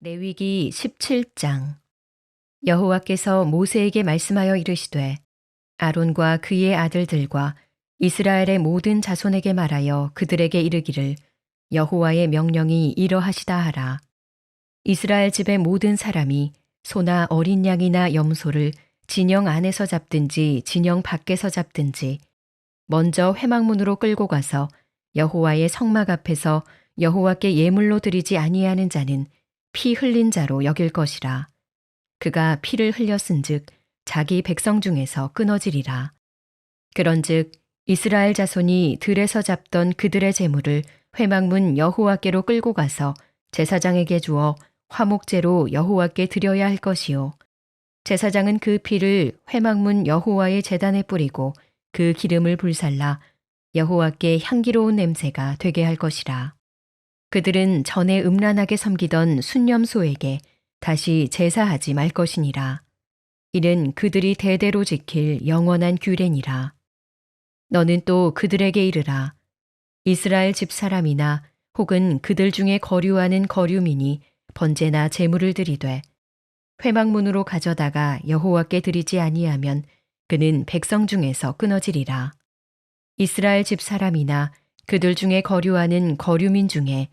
레위기 17장. 여호와께서 모세에게 말씀하여 이르시되 아론과 그의 아들들과 이스라엘의 모든 자손에게 말하여 그들에게 이르기를 여호와의 명령이 이러하시다 하라. 이스라엘 집의 모든 사람이 소나 어린 양이나 염소를 진영 안에서 잡든지 진영 밖에서 잡든지 먼저 회막문으로 끌고 가서 여호와의 성막 앞에서 여호와께 예물로 드리지 아니하는 자는 피 흘린 자로 여길 것이라. 그가 피를 흘렸은즉 자기 백성 중에서 끊어지리라. 그런즉 이스라엘 자손이 들에서 잡던 그들의 재물을 회막문 여호와께로 끌고 가서 제사장에게 주어 화목제로 여호와께 드려야 할 것이요. 제사장은 그 피를 회막문 여호와의 제단에 뿌리고 그 기름을 불살라 여호와께 향기로운 냄새가 되게 할 것이라. 그들은 전에 음란하게 섬기던 순념소에게 다시 제사하지 말 것이니라. 이는 그들이 대대로 지킬 영원한 규례니라. 너는 또 그들에게 이르라. 이스라엘 집 사람이나 혹은 그들 중에 거류하는 거류민이 번제나 제물을 드리되 회막문으로 가져다가 여호와께 드리지 아니하면 그는 백성 중에서 끊어지리라. 이스라엘 집 사람이나 그들 중에 거류하는 거류민 중에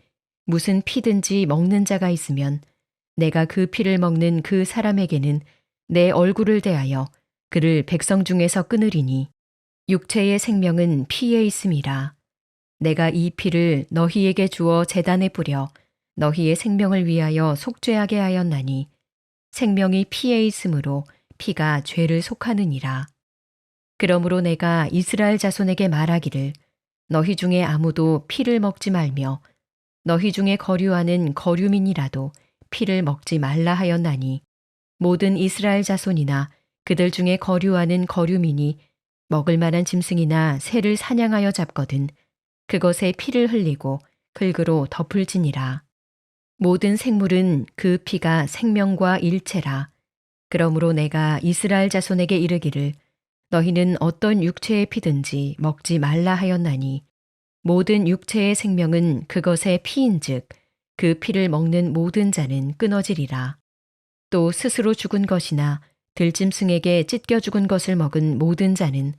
무슨 피든지 먹는 자가 있으면 내가 그 피를 먹는 그 사람에게는 내 얼굴을 대하여 그를 백성 중에서 끊으리니 육체의 생명은 피에 있음이라. 내가 이 피를 너희에게 주어 제단에 뿌려 너희의 생명을 위하여 속죄하게 하였나니 생명이 피에 있으므로 피가 죄를 속하느니라. 그러므로 내가 이스라엘 자손에게 말하기를 너희 중에 아무도 피를 먹지 말며 너희 중에 거류하는 거류민이라도 피를 먹지 말라 하였나니 모든 이스라엘 자손이나 그들 중에 거류하는 거류민이 먹을 만한 짐승이나 새를 사냥하여 잡거든 그것에 피를 흘리고 흙으로 덮을지니라. 모든 생물은 그 피가 생명과 일체라. 그러므로 내가 이스라엘 자손에게 이르기를 너희는 어떤 육체의 피든지 먹지 말라 하였나니 모든 육체의 생명은 그것의 피인즉 그 피를 먹는 모든 자는 끊어지리라. 또 스스로 죽은 것이나 들짐승에게 찢겨 죽은 것을 먹은 모든 자는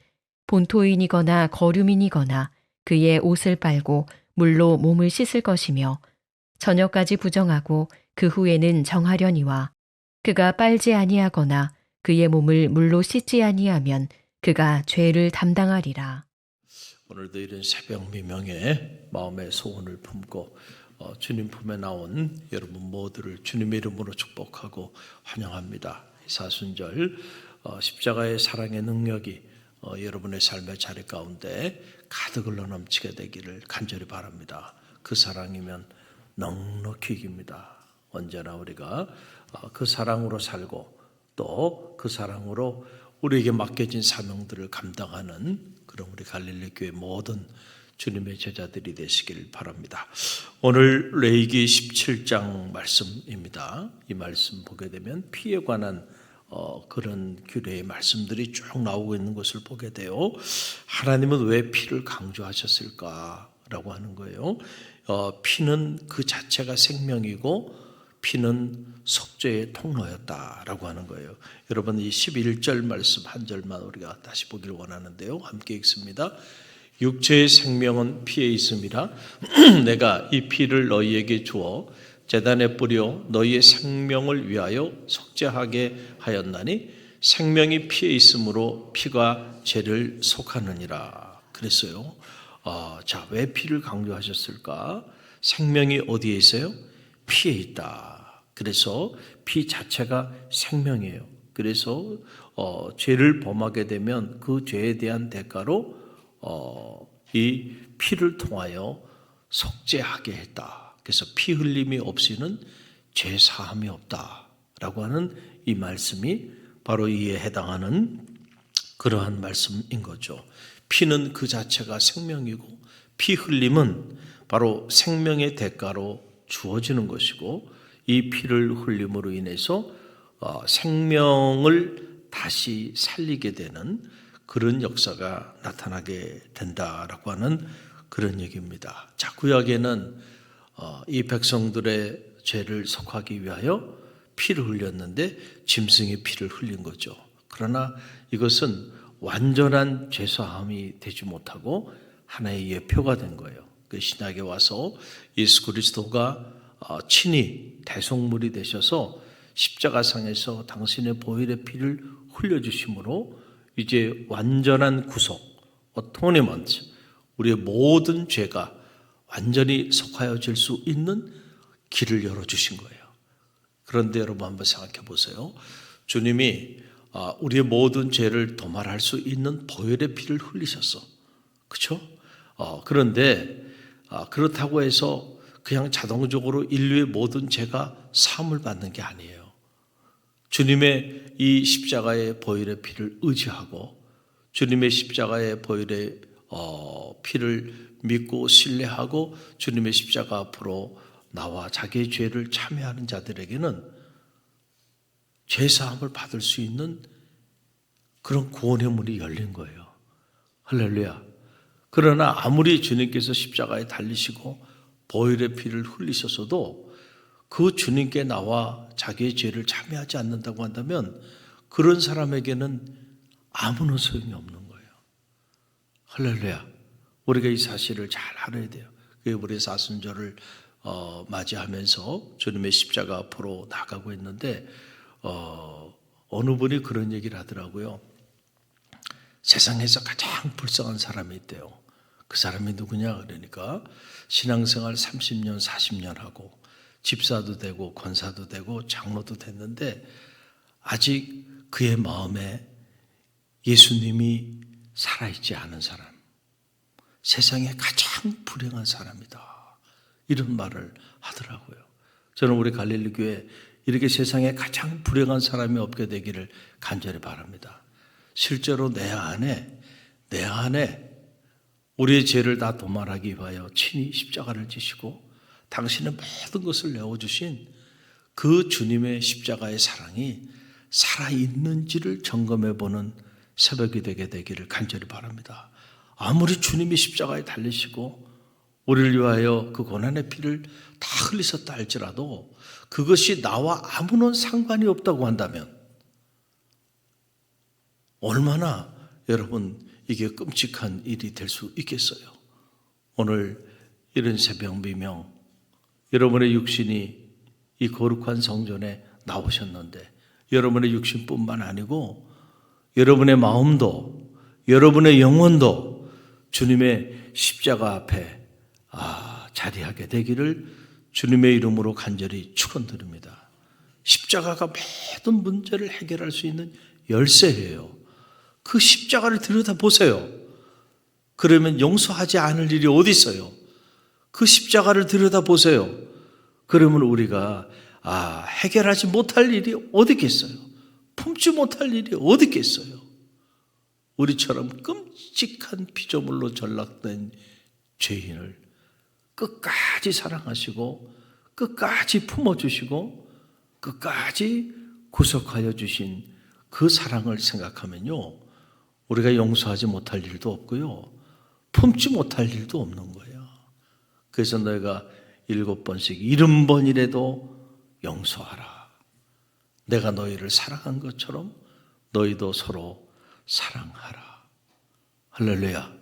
본토인이거나 거류민이거나 그의 옷을 빨고 물로 몸을 씻을 것이며 저녁까지 부정하고 그 후에는 정하려니와 그가 빨지 아니하거나 그의 몸을 물로 씻지 아니하면 그가 죄를 담당하리라. 오늘도 이런 새벽 미명에 마음의 소원을 품고 주님 품에 나온 여러분 모두를 주님의 이름으로 축복하고 환영합니다. 사순절 십자가의 사랑의 능력이 여러분의 삶의 자리 가운데 가득 흘러 넘치게 되기를 간절히 바랍니다. 그 사랑이면 넉넉히 이깁니다. 언제나 우리가 그 사랑으로 살고 또 그 사랑으로 우리에게 맡겨진 사명들을 감당하는 그런 우리 갈릴리 교회 모든 주님의 제자들이 되시길 바랍니다. 오늘 레위기 17장 말씀입니다. 이 말씀 보게 되면 피에 관한 그런 규례의 말씀들이 쭉 나오고 있는 것을 보게 돼요. 하나님은 왜 피를 강조하셨을까라고 하는 거예요. 피는 그 자체가 생명이고 피는 속죄의 통로였다라고 하는 거예요. 여러분 이 11절 말씀 한 절만 우리가 다시 보기를 원하는데요. 함께 읽습니다. 육체의 생명은 피에 있음이라 내가 이 피를 너희에게 주어 제단에 뿌려 너희의 생명을 위하여 속죄하게 하였나니 생명이 피에 있으므로 피가 죄를 속하느니라 그랬어요. 자, 왜 피를 강조하셨을까? 생명이 어디에 있어요? 피에 있다. 그래서 피 자체가 생명이에요. 그래서 죄를 범하게 되면 그 죄에 대한 대가로 이 피를 통하여 속죄하게 했다. 그래서 피 흘림이 없이는 죄 사함이 없다라고 하는 이 말씀이 바로 이에 해당하는 그러한 말씀인 거죠. 피는 그 자체가 생명이고 피 흘림은 바로 생명의 대가로 주어지는 것이고 이 피를 흘림으로 인해서 생명을 다시 살리게 되는 그런 역사가 나타나게 된다라고 하는 그런 얘기입니다. 자, 구약에는 이 백성들의 죄를 속하기 위하여 피를 흘렸는데 짐승의 피를 흘린 거죠. 그러나 이것은 완전한 죄사함이 되지 못하고 하나의 예표가 된 거예요. 그 신약에 와서 예수 그리스도가 친히 대속물이 되셔서 십자가상에서 당신의 보혈의 피를 흘려주심으로 이제 완전한 구속, 어토니먼트, 우리의 모든 죄가 완전히 속하여질 수 있는 길을 열어주신 거예요. 그런데 여러분 한번 생각해 보세요. 주님이 우리의 모든 죄를 도말할 수 있는 보혈의 피를 흘리셨어. 그렇죠? 그런데 그렇다고 해서 그냥 자동적으로 인류의 모든 죄가 사함을 받는 게 아니에요. 주님의 이 십자가의 보혈의 피를 의지하고 주님의 십자가의 보혈의 피를 믿고 신뢰하고 주님의 십자가 앞으로 나와 자기의 죄를 참여하는 자들에게는 죄사함을 받을 수 있는 그런 구원의 문이 열린 거예요. 할렐루야. 그러나 아무리 주님께서 십자가에 달리시고 보혈의 피를 흘리셨어도 그 주님께 나와 자기의 죄를 참여하지 않는다고 한다면 그런 사람에게는 아무런 소용이 없는 거예요. 할렐루야. 우리가 이 사실을 잘 알아야 돼요. 우리 사순절을 맞이하면서 주님의 십자가 앞으로 나가고 있는데 어느 분이 그런 얘기를 하더라고요. 세상에서 가장 불쌍한 사람이 있대요. 그 사람이 누구냐 그러니까 신앙생활 30년 40년 하고 집사도 되고 권사도 되고 장로도 됐는데 아직 그의 마음에 예수님이 살아있지 않은 사람, 세상에 가장 불행한 사람이다, 이런 말을 하더라고요. 저는 우리 갈릴리 교회 이렇게 세상에 가장 불행한 사람이 없게 되기를 간절히 바랍니다. 실제로 내 안에 우리의 죄를 다 도말하기 위하여 친히 십자가를 지시고 당신의 모든 것을 내어주신 그 주님의 십자가의 사랑이 살아있는지를 점검해보는 새벽이 되게 되기를 간절히 바랍니다. 아무리 주님이 십자가에 달리시고 우리를 위하여 그 고난의 피를 다 흘리셨다 할지라도 그것이 나와 아무런 상관이 없다고 한다면 얼마나 여러분 이게 끔찍한 일이 될 수 있겠어요. 오늘 이런 새벽 미명 여러분의 육신이 이 거룩한 성전에 나오셨는데 여러분의 육신뿐만 아니고 여러분의 마음도 여러분의 영혼도 주님의 십자가 앞에 자리하게 되기를 주님의 이름으로 간절히 축원드립니다. 십자가가 모든 문제를 해결할 수 있는 열쇠예요. 그 십자가를 들여다보세요. 그러면 용서하지 않을 일이 어디 있어요? 그 십자가를 들여다보세요. 그러면 우리가 해결하지 못할 일이 어디 있겠어요? 품지 못할 일이 어디 있겠어요? 우리처럼 끔찍한 피조물로 전락된 죄인을 끝까지 사랑하시고 끝까지 품어주시고 끝까지 구속하여 주신 그 사랑을 생각하면요, 우리가 용서하지 못할 일도 없고요, 품지 못할 일도 없는 거예요. 그래서 너희가 7번씩 70번이라도 용서하라. 내가 너희를 사랑한 것처럼 너희도 서로 사랑하라. 할렐루야.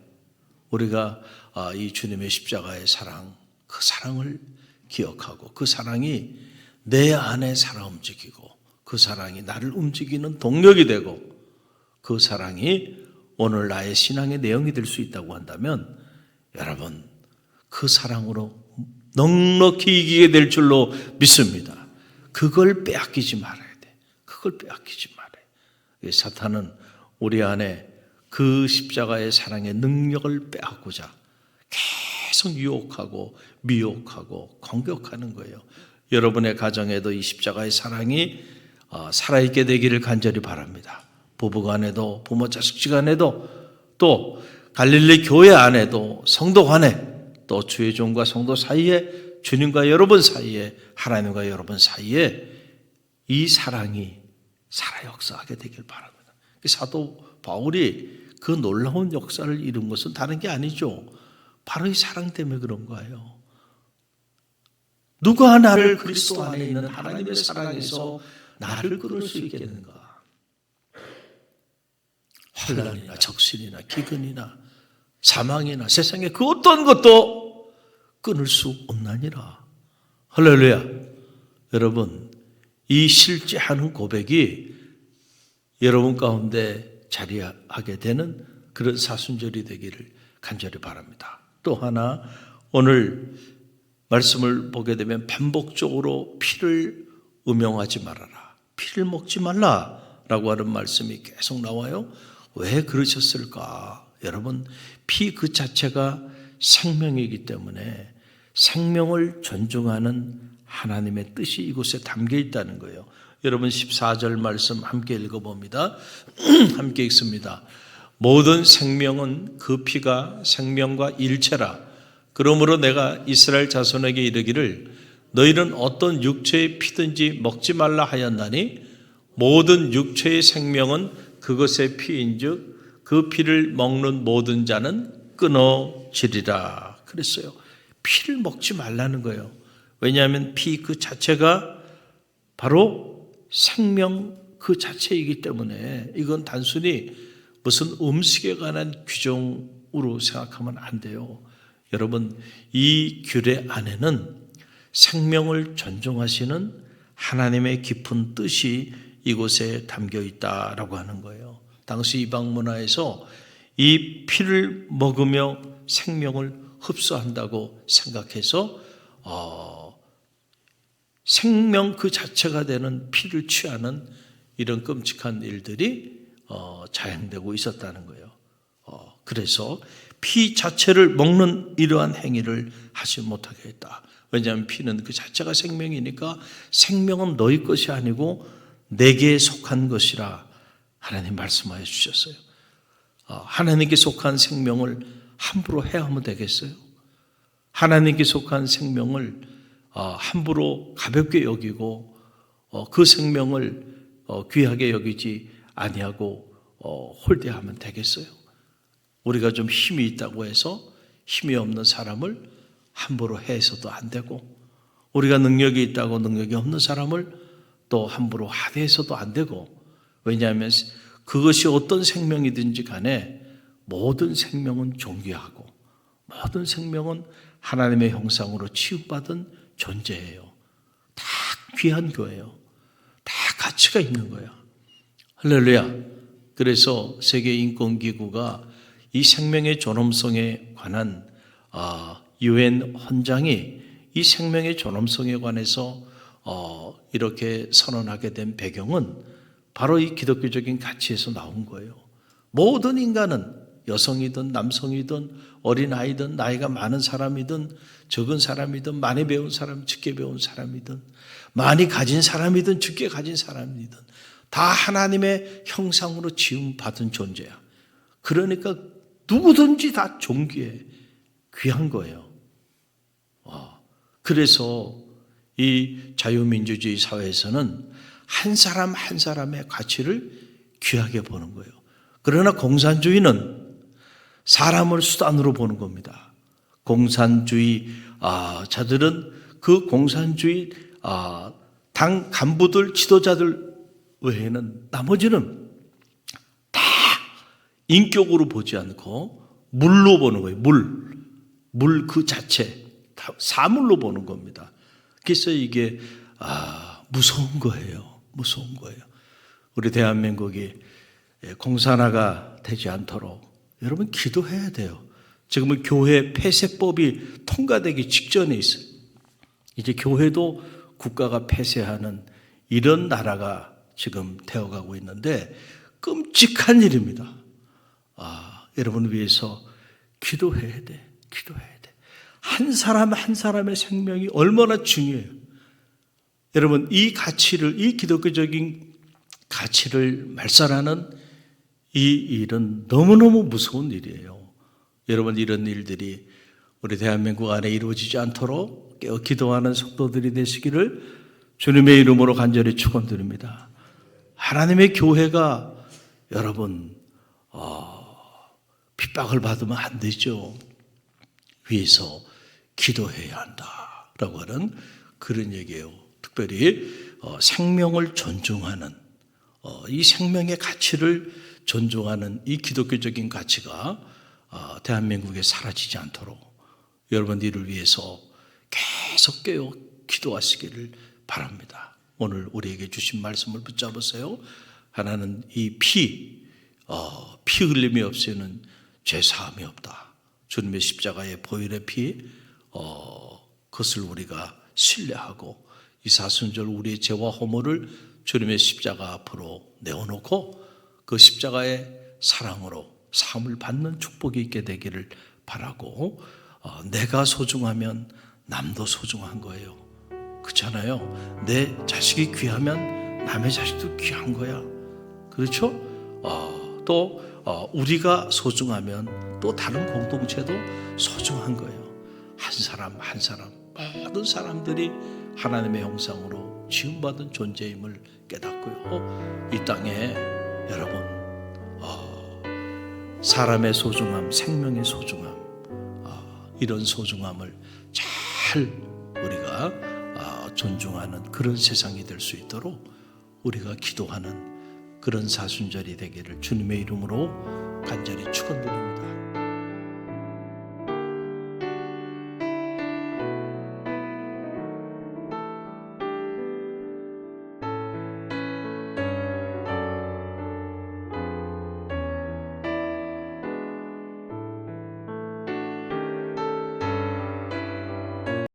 우리가 이 주님의 십자가의 사랑, 그 사랑을 기억하고 그 사랑이 내 안에 살아 움직이고 그 사랑이 나를 움직이는 동력이 되고 그 사랑이 오늘 나의 신앙의 내용이 될 수 있다고 한다면 여러분 그 사랑으로 넉넉히 이기게 될 줄로 믿습니다. 그걸 빼앗기지 말아야 돼. 그걸 빼앗기지 말아요. 사탄은 우리 안에 그 십자가의 사랑의 능력을 빼앗고자 계속 유혹하고 미혹하고 공격하는 거예요. 여러분의 가정에도 이 십자가의 사랑이 살아있게 되기를 간절히 바랍니다. 부부간에도 부모 자식지간에도 또 갈릴리 교회 안에도 성도 간에 또 주의 종과 성도 사이에 주님과 여러분 사이에 하나님과 여러분 사이에 이 사랑이 살아 역사하게 되길 바랍니다. 사도 바울이 그 놀라운 역사를 이룬 것은 다른 게 아니죠. 바로 이 사랑 때문에 그런 거예요. 누가 나를 그리스도 안에 있는 하나님의 사랑에서 나를 끊을 수 있겠는가? 환난이나 적신이나 기근이나 사망이나 세상에 그 어떤 것도 끊을 수 없나니라. 할렐루야. 여러분, 이 실제하는 고백이 여러분 가운데 자리하게 되는 그런 사순절이 되기를 간절히 바랍니다. 또 하나, 오늘 말씀을 보게 되면 반복적으로 피를 음용하지 말아라, 피를 먹지 말라라고 하는 말씀이 계속 나와요. 왜 그러셨을까? 여러분, 피 그 자체가 생명이기 때문에 생명을 존중하는 하나님의 뜻이 이곳에 담겨 있다는 거예요. 여러분 14절 말씀 함께 읽어봅니다. 함께 읽습니다. 모든 생명은 그 피가 생명과 일체라. 그러므로 내가 이스라엘 자손에게 이르기를 너희는 어떤 육체의 피든지 먹지 말라 하였나니 모든 육체의 생명은 그것의 피인즉 그 피를 먹는 모든 자는 끊어지리라 그랬어요. 피를 먹지 말라는 거예요. 왜냐하면 피 그 자체가 바로 생명 그 자체이기 때문에 이건 단순히 무슨 음식에 관한 규정으로 생각하면 안 돼요. 여러분, 이 규례 안에는 생명을 존중하시는 하나님의 깊은 뜻이 이곳에 담겨 있다라고 하는 거예요. 당시 이방 문화에서 이 피를 먹으며 생명을 흡수한다고 생각해서 생명 그 자체가 되는 피를 취하는 이런 끔찍한 일들이 자행되고 있었다는 거예요. 그래서 피 자체를 먹는 이러한 행위를 하지 못하게 했다. 왜냐하면 피는 그 자체가 생명이니까 생명은 너희 것이 아니고 내게 속한 것이라 하나님 말씀하여 주셨어요. 하나님께 속한 생명을 함부로 해하면 되겠어요? 하나님께 속한 생명을 함부로 가볍게 여기고 그 생명을 귀하게 여기지 아니하고 홀대하면 되겠어요? 우리가 좀 힘이 있다고 해서 힘이 없는 사람을 함부로 해서도 안 되고, 우리가 능력이 있다고 능력이 없는 사람을 또 함부로 하대해서도 안 되고, 왜냐하면 그것이 어떤 생명이든지 간에 모든 생명은 존귀하고 모든 생명은 하나님의 형상으로 취급받은 존재예요. 다 귀한 거예요. 다 가치가 있는 거야. 할렐루야. 그래서 세계인권기구가 이 생명의 존엄성에 관한 UN 헌장이 이 생명의 존엄성에 관해서 이렇게 선언하게 된 배경은 바로 이 기독교적인 가치에서 나온 거예요. 모든 인간은 여성이든 남성이든 어린아이든 나이가 많은 사람이든 적은 사람이든 많이 배운 사람, 적게 배운 사람이든 많이 가진 사람이든 적게 가진 사람이든 다 하나님의 형상으로 지음받은 존재야. 그러니까 누구든지 다 존귀해, 귀한 거예요. 그래서 이 자유민주주의 사회에서는 한 사람 한 사람의 가치를 귀하게 보는 거예요. 그러나 공산주의는 사람을 수단으로 보는 겁니다. 공산주의 자들은 그 공산주의 당 간부들, 지도자들 외에는 나머지는 다 인격으로 보지 않고 물로 보는 거예요. 물 그 자체, 다 사물로 보는 겁니다. 그래서 이게 무서운 거예요. 무서운 거예요. 우리 대한민국이 공산화가 되지 않도록 여러분 기도해야 돼요. 지금은 교회 폐쇄법이 통과되기 직전에 있어요. 이제 교회도 국가가 폐쇄하는 이런 나라가 지금 되어가고 있는데 끔찍한 일입니다. 여러분을 위해서 기도해야 돼. 기도해야 돼. 한 사람 한 사람의 생명이 얼마나 중요해요. 여러분, 이 가치를, 이 기독교적인 가치를 말살하는 이 일은 너무너무 무서운 일이에요. 여러분, 이런 일들이 우리 대한민국 안에 이루어지지 않도록 깨어 기도하는 성도들이 되시기를 주님의 이름으로 간절히 축원드립니다. 하나님의 교회가 여러분 핍박을 받으면 안 되죠. 위에서 기도해야 한다라고 하는 그런 얘기예요. 특별히 생명을 존중하는 이 생명의 가치를 존중하는 이 기독교적인 가치가 대한민국에 사라지지 않도록 여러분 이를 위해서 계속 깨어 기도하시기를 바랍니다. 오늘 우리에게 주신 말씀을 붙잡으세요. 하나는 이 피 흘림이 없이는 죄 사함이 없다. 주님의 십자가의 보혈의 피 그것을 우리가 신뢰하고 이 사순절 우리의 죄와 허물을 주님의 십자가 앞으로 내어놓고 그 십자가의 사랑으로 사함을 받는 축복이 있게 되기를 바라고 내가 소중하면 남도 소중한 거예요. 그렇잖아요. 내 자식이 귀하면 남의 자식도 귀한 거야. 그렇죠? 또 우리가 소중하면 또 다른 공동체도 소중한 거예요. 한 사람 한 사람 모든 사람들이 하나님의 형상으로 지음받은 존재임을 깨닫고요. 이 땅에 여러분 사람의 소중함, 생명의 소중함 이런 소중함을 잘 우리가 존중하는 그런 세상이 될 수 있도록 우리가 기도하는 그런 사순절이 되기를 주님의 이름으로 간절히 축원드립니다.